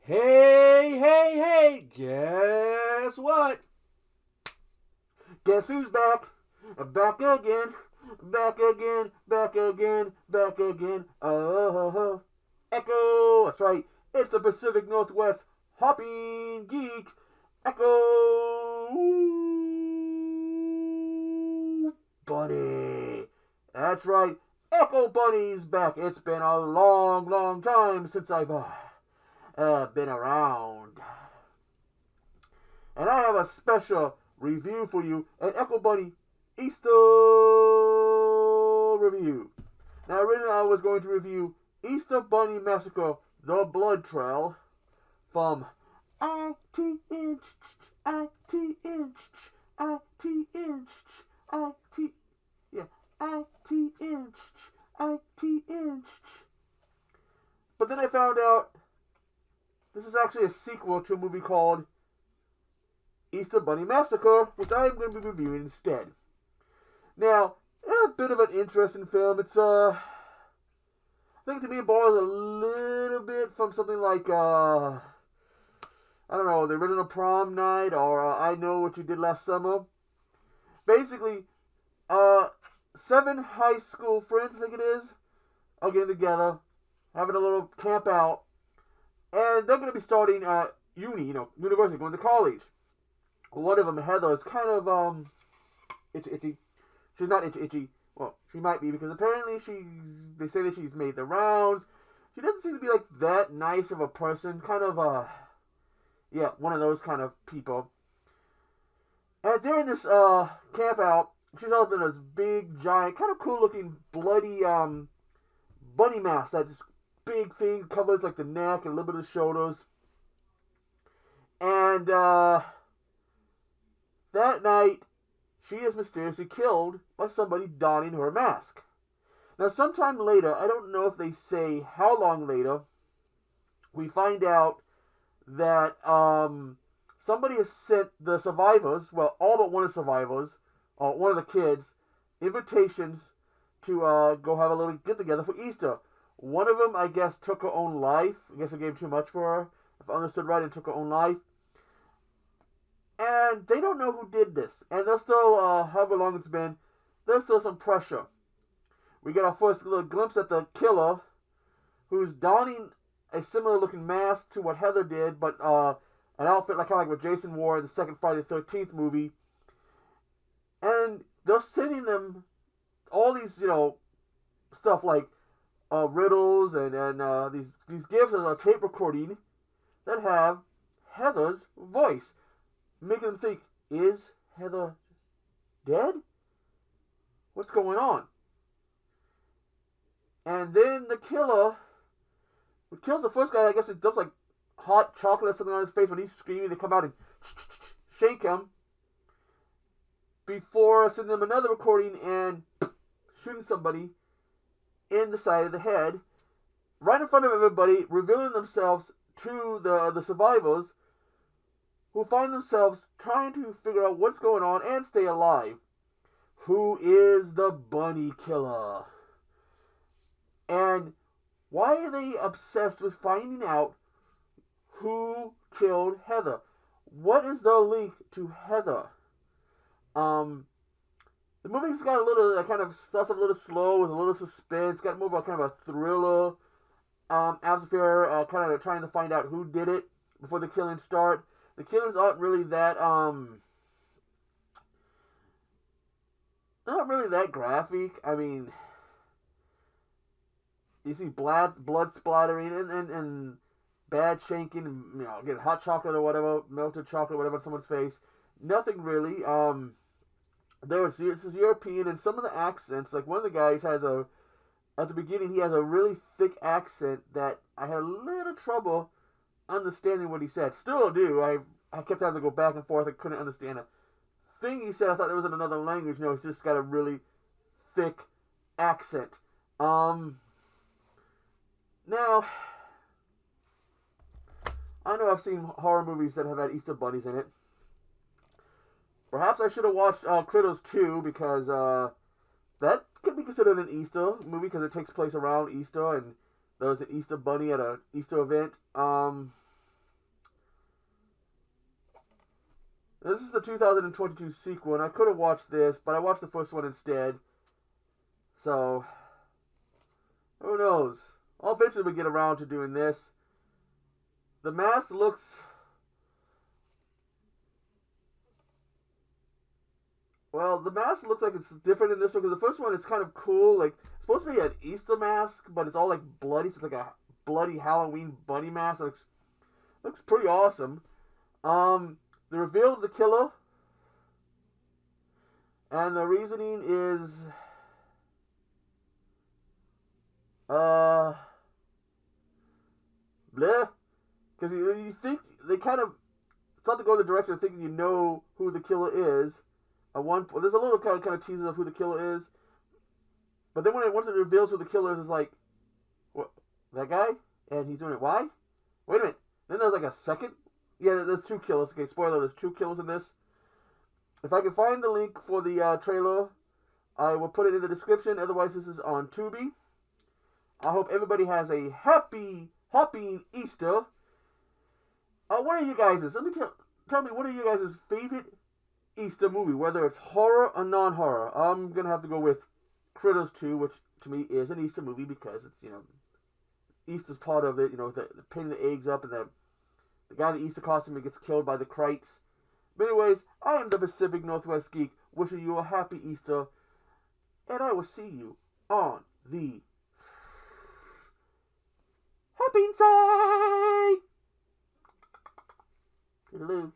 Hey, hey, hey, guess what? Guess who's back? Back again, back again, back again, back again. Oh, Echo, that's right. It's the Pacific Northwest Hopping Geek Echo Bunny. That's right. Echo Bunny's back. It's been a long, long time since I've been around. And I have a special review for you, an Echo Bunny Easter review. Now, originally I was going to review Easter Bunny Massacre, The Blood Trail, from ITN, ITN, ITN, ITN, ITN. But then I found out this is actually a sequel to a movie called Easter Bunny Massacre, which I'm going to be reviewing instead. Now, a bit of an interesting film. It's, I think to me it borrows a little bit from something like, I don't know, the original Prom Night, or I Know What You Did Last Summer. Basically, 7 high school friends, I think it is, are getting together, having a little camp out, and they're going to be starting university, going to college. One of them, Heather, is kind of, itchy. She's not itchy. Well, she might be, because apparently they say that she's made the rounds. She doesn't seem to be, like, that nice of a person. Kind of, one of those kind of people. And during this, camp out, she's up in this big, giant, kind of cool-looking, bloody, bunny mask. That this big thing covers, like, the neck and a little bit of the shoulders. And, that night, she is mysteriously killed by somebody donning her mask. Now, sometime later, I don't know if they say how long later, we find out that somebody has sent the survivors, well, all but one of the survivors, one of the kids, invitations to go have a little get-together for Easter. One of them, I guess, took her own life. I guess I gave too much for her, if I understood right, and took her own life. And they don't know who did this. And there's still, however long it's been, there's still some pressure. We get our first little glimpse at the killer, who's donning a similar looking mask to what Heather did, but an outfit kind of like what Jason wore in the second Friday the 13th movie. And they're sending them all these, stuff like riddles and these gifts as a tape recording that have Heather's voice, making them think, is Heather dead? What's going on? And then the killer, who kills the first guy, I guess it dumps like hot chocolate or something on his face when he's screaming. They come out and shake him before sending them another recording and shooting somebody in the side of the head, right in front of everybody, revealing themselves to the survivors, who find themselves trying to figure out what's going on and stay alive. Who is the bunny killer? And why are they obsessed with finding out who killed Heather? What is the link to Heather? The movie's got a little, kind of starts off a little slow with a little suspense. Got more of a kind of a thriller atmosphere, kind of trying to find out who did it before the killings start. The killings aren't really that, not really that graphic. I mean, you see blood splattering and bad shanking, getting hot chocolate or whatever, melted chocolate, whatever, on someone's face. Nothing really. This is European, and some of the accents, like one of the guys at the beginning, he has a really thick accent that I had a little trouble understanding what he said. Still do. I kept having to go back and forth. I couldn't understand a thing he said. I thought it was in another language. No, it's just got a really thick accent. Now, I know I've seen horror movies that have had Easter bunnies in it. Perhaps I should have watched Critters 2, because that could be considered an Easter movie, because it takes place around Easter, and there was an Easter bunny at an Easter event. This is the 2022 sequel, and I could have watched this, but I watched the first one instead. So, who knows? I'll eventually get around to doing this. The mask looks... Well, the mask looks like it's different in this one, because the first one is kind of cool. Like, it's supposed to be an Easter mask, but it's all like bloody. So it's like a bloody Halloween bunny mask. It looks pretty awesome. The reveal of the killer. And the reasoning is... bleh. Because you think they kind of start to go in the direction of thinking you know who the killer is. There's a little kind of teaser of who the killer is, but then once it reveals who the killer is, it's like, what, that guy? And he's doing it. Why? Wait a minute. Then there's like a second. Yeah, there's two killers. Okay, spoiler. There's two killers in this. If I can find the link for the trailer, I will put it in the description. Otherwise, this is on Tubi. I hope everybody has a happy Easter. What are you guys'? Let me tell me, what are you guys' favorite Easter movie, whether it's horror or non-horror? I'm gonna have to go with Critters 2, which to me is an Easter movie because it's, Easter's part of it. The pinning the eggs up and the guy in the Easter costume that gets killed by the Krites. But anyways, I am the Pacific Northwest Geek, wishing you a happy Easter, and I will see you on the happy side. Toodaloo.